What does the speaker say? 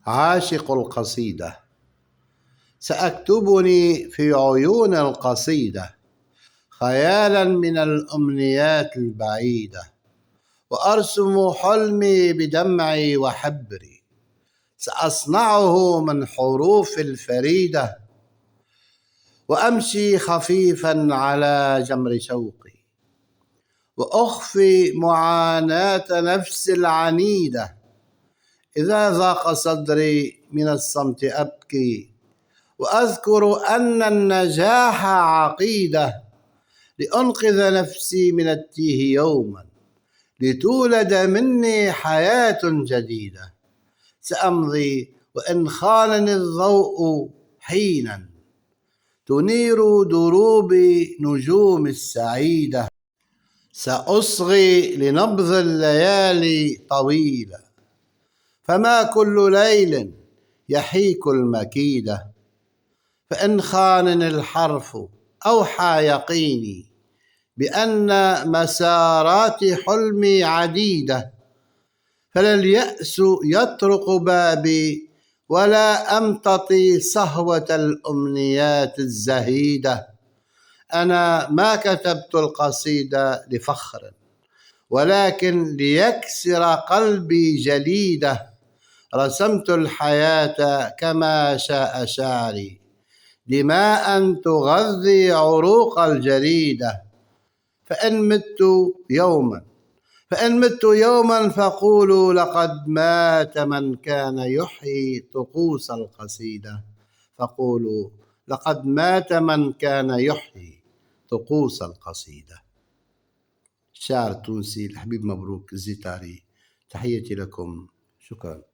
عاشق القصيدة. سأكتبني في عيون القصيدة خيالا من الأمنيات البعيدة، وأرسم حلمي بدمعي وحبري، سأصنعه من حروف الفريدة، وأمشي خفيفا على جمر شوقي، وأخفي معاناة نفسي العنيدة. إذا ضاق صدري من الصمت أبكي، وأذكر أن النجاح عقيدة، لأنقذ نفسي من التيه يوما، لتولد مني حياة جديدة. سأمضي وإن خانني الضوء حينا، تنير دروبي نجوم السعيدة. سأصغي لنبض الليالي طويلة، فما كل ليل يحيك المكيدة. فإن خانني الحرف أوحى يقيني بأن مسارات حلمي عديدة، فلا اليأس يطرق بابي ولا أمتطي صهوة الأمنيات الزهيدة. أنا ما كتبت القصيدة لفخر، ولكن ليكسر قلبي جليدة. رسمت الحياة كما شاء شعري، دماء تغذي عروق الجريدة. فإن مت يوما فقولوا لقد مات من كان يحيي طقوس القصيدة. فقولوا لقد مات من كان يحيي طقوس القصيدة. الشاعر التونسي الحبيب مبروك الزيتاري، تحياتي لكم، شكرا.